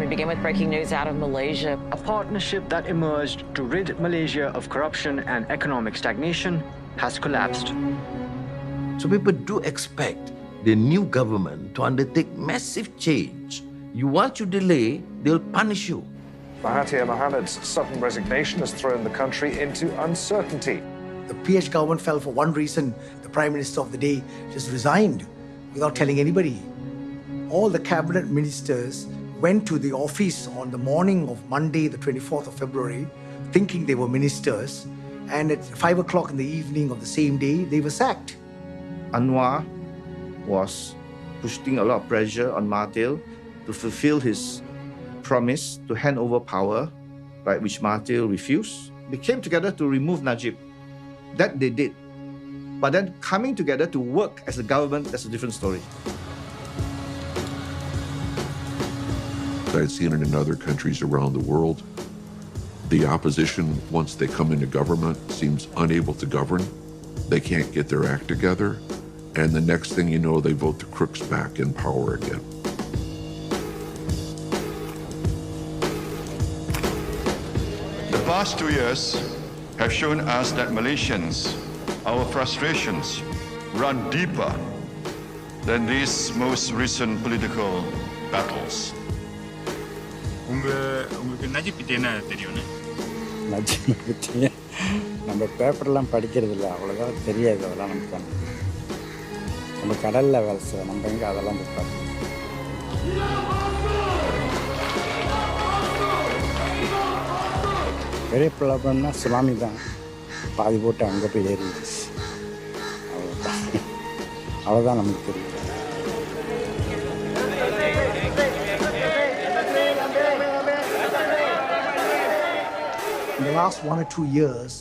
begin with breaking news out of Malaysia. A partnership that emerged to rid Malaysia of corruption and economic stagnation has collapsed. So people do expect the new government to undertake massive change. Once you delay, they'll punish you. Mahathir Mohamad's sudden resignation has thrown the country into uncertainty. The PH government fell for one reason. The Prime Minister of the day just resigned without telling anybody. All the cabinet ministers went to the office on the morning of Monday, the 24th of February, thinking they were ministers, and at 5 o'clock in the evening of the same day, they were sacked. Anwar was putting a lot of pressure on Mahathir to fulfill his promise to hand over power, right, which Mahathir refused. They came together to remove Najib. That they did. But then coming together to work as a government, that's a different story. I've seen it in other countries around the world. The opposition, once they come into government, seems unable to govern. They can't get their act together. And the next thing you know, they vote the crooks back in power again. The past 2 years have shown us that Malaysians, our frustrations run deeper than these most recent political battles. உங்களுக்கு Najib பற்றி என்ன தெரியும்னு? Najib பற்றி நம்ம பேப்பர்லாம் படிக்கிறது இல்லை, அவ்வளோதான் தெரியாது. அதெல்லாம் நமக்கு நம்ம கடலில் வேலை செய்வோம், நம்ம எங்கே அதெல்லாம் பார்ப்போம். பெரிய ப்ராப்ளம்னா சுனாமி தான். பாதி போட்டு அங்கே போய் ஏறிடுச்சு. அவ்வளோதான் நமக்கு தெரியும். In the last 1 or 2 years,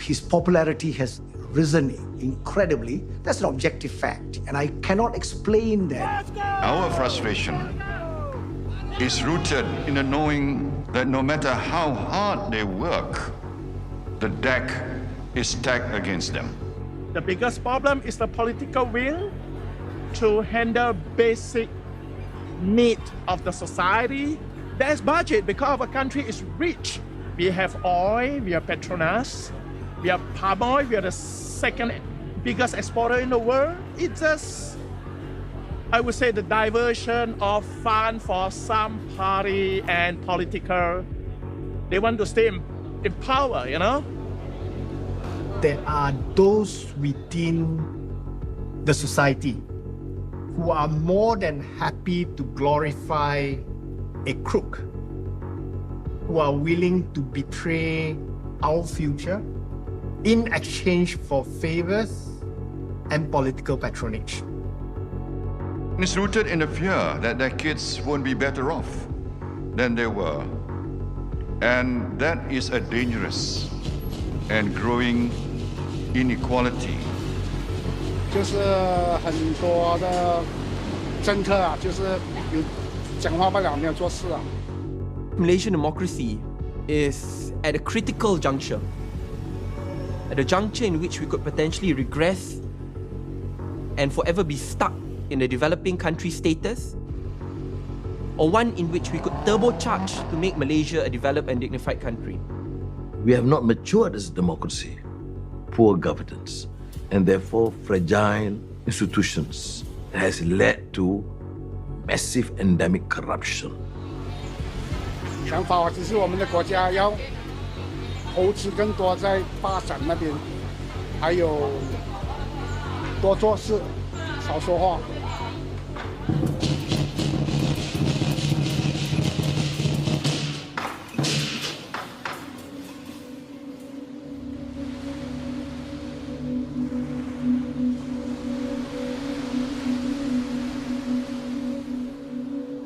his popularity has risen incredibly. That's an objective fact, and I cannot explain that. Our frustration is rooted in the knowing that no matter how hard they work, the deck is stacked against them. The biggest problem is the political will to handle basic need of the society. There's budget because our country is rich. We have oil, we have Petronas, we have palm oil, we are the second biggest exporter in the world. It's just, I would say, the diversion of fund for some party and political. They want to stay in power, you know? There are those within the society who are more than happy to glorify a crook, who are willing to betray our future in exchange for favors and political patronage. It's rooted in the fear that their kids won't be better off than they were. And that is a dangerous and growing inequality. 就是很多的政客啊，就是有讲话不了，没有做事啊。 Malaysian democracy is at a critical juncture. At a juncture in which we could potentially regress and forever be stuck in a developing country status, or one in which we could turbocharge to make Malaysia a developed and dignified country. We have not matured as a democracy, poor governance, and therefore fragile institutions that has led to massive endemic corruption. 想法只是我们的国家要投资更多在发展那边，还有多做事，少说话。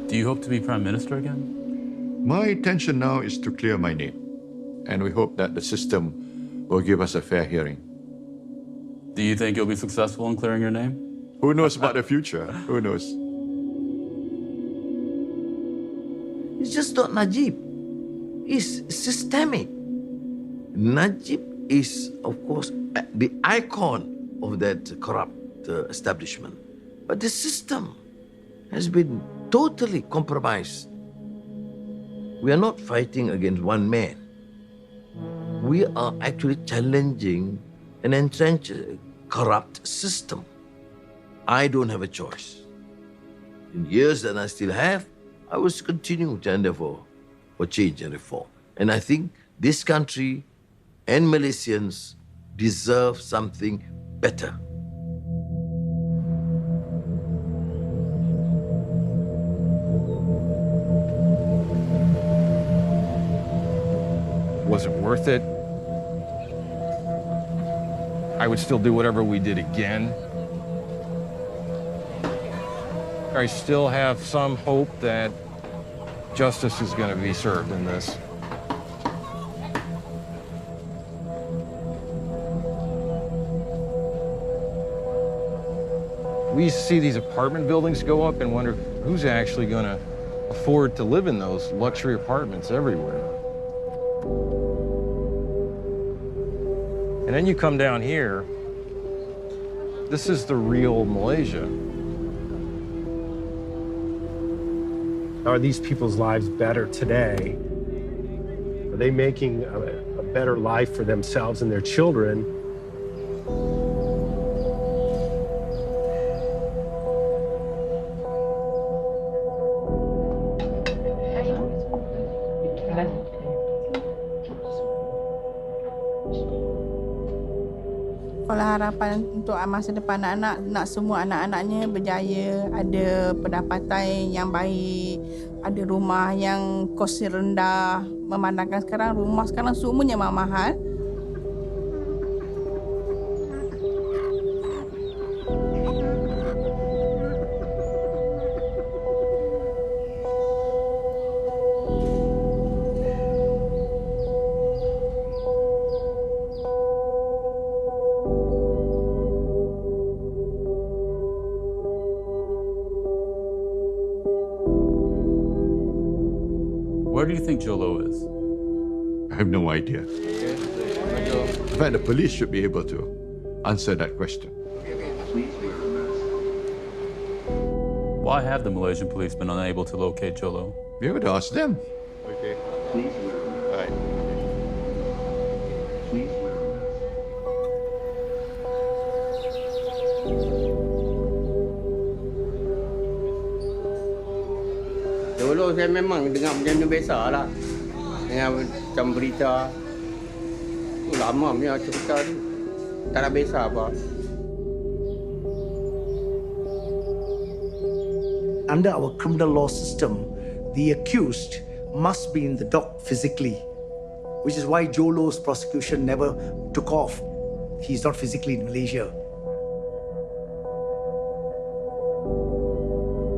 Do you hope to be Prime Minister again? My intention now is to clear my name, and we hope that the system will give us a fair hearing. Do you think you'll be successful in clearing your name? Who knows about the future? Who knows? It's just not Najib. It's systemic. Najib is, of course, the icon of that corrupt establishment. But the system has been totally compromised We are not fighting against one man. We are actually challenging an entrenched, corrupt system. I don't have a choice. In years that I still have, I will continue to endeavor for change and reform. And I think this country and Malaysians deserve something better. Was it worth it? I would still do whatever we did again. I still have some hope that justice is going to be served in this. We see these apartment buildings go up and wonder who's actually going to afford to live in those luxury apartments everywhere. And then you come down here, this is the real Malaysia. Are these people's lives better today? Are they making a better life for themselves and their children? Kalau harapan untuk masa depan anak-anak, nak semua anak-anaknya berjaya, ada pendapatan yang baik, ada rumah yang kosnya rendah. Memandangkan sekarang rumah sekarang semuanya mahal. Where do you think Jolo is? I have no idea. In fact, the police should be able to answer that question. Why have the Malaysian police been unable to locate Jolo? You would ask them. Okay. Right. Dulu saya memang dengar macam ni biasalah. Dengar macam berita. Lama punya cerita tu. Tak ada biasa apa. Under our criminal law system, the accused must be in the dock physically, which is why Jolo's prosecution never took off. He's not physically in Malaysia.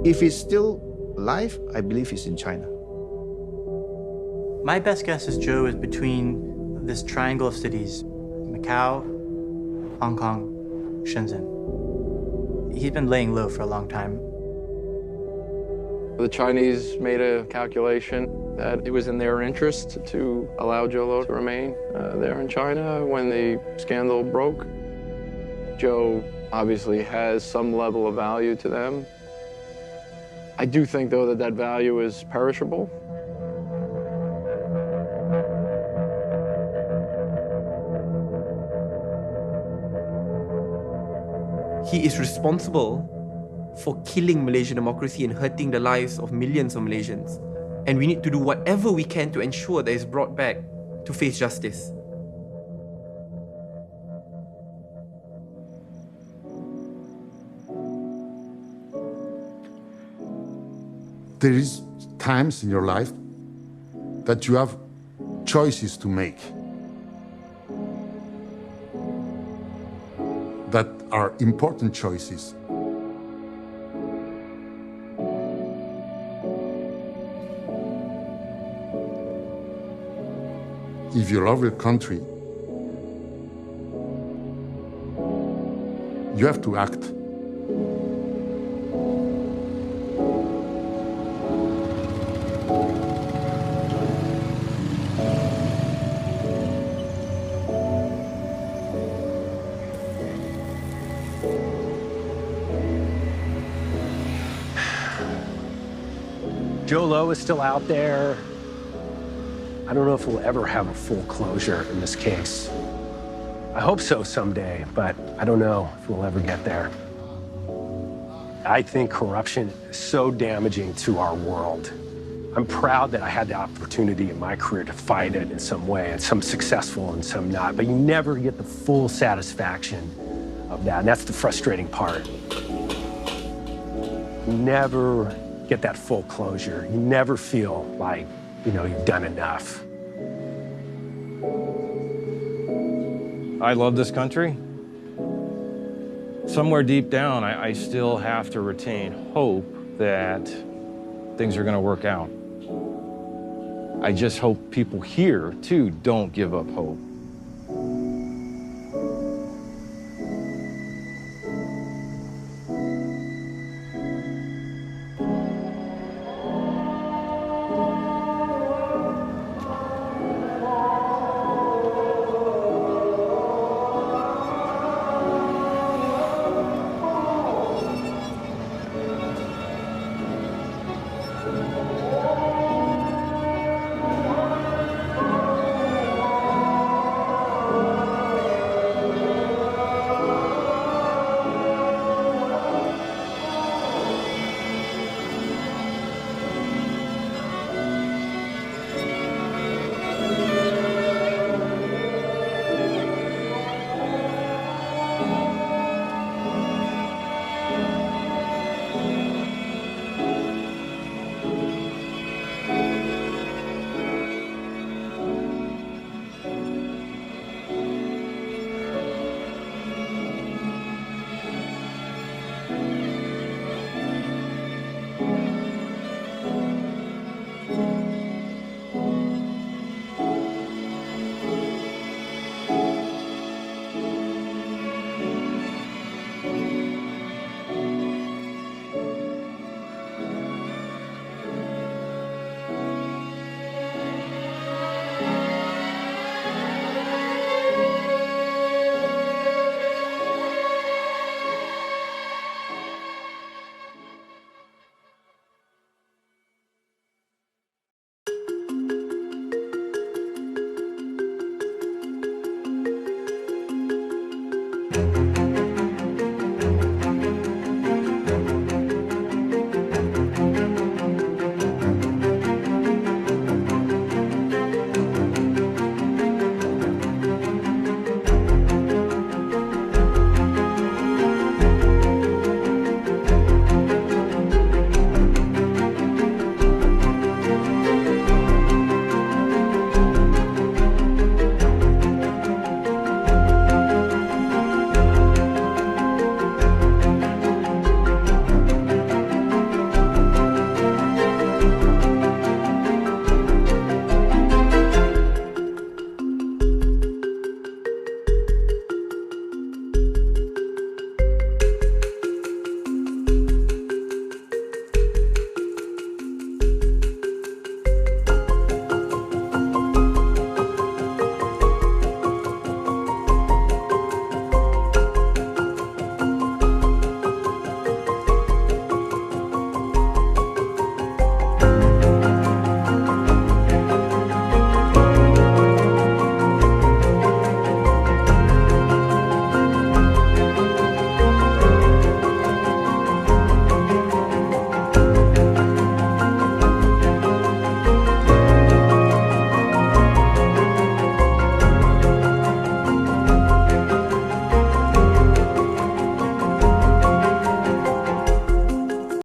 If he's still alive, I believe he's in China. My best guess is Joe is between this triangle of cities, Macau, Hong Kong, Shenzhen. He's been laying low for a long time. The Chinese made a calculation that it was in their interest to allow Jolo to remain there in China when the scandal broke. Joe obviously has some level of value to them. I do think, though, that that value is perishable. He is responsible for killing Malaysian democracy and hurting the lives of millions of Malaysians. And we need to do whatever we can to ensure that he's brought back to face justice. There is times in your life that you have choices to make that are important choices. If you love your country, you have to act. Jolo is still out there. I don't know if we'll ever have a full closure in this case. I hope so someday, but I don't know if we'll ever get there. I think corruption is so damaging to our world. I'm proud that I had the opportunity in my career to fight it in some way, and some successful and some not, but you never get the full satisfaction of that, and that's the frustrating part. You never get that full closure. You never feel like, you've done enough. I love this country. Somewhere deep down, I still have to retain hope that things are going to work out. I just hope people here, too, don't give up hope.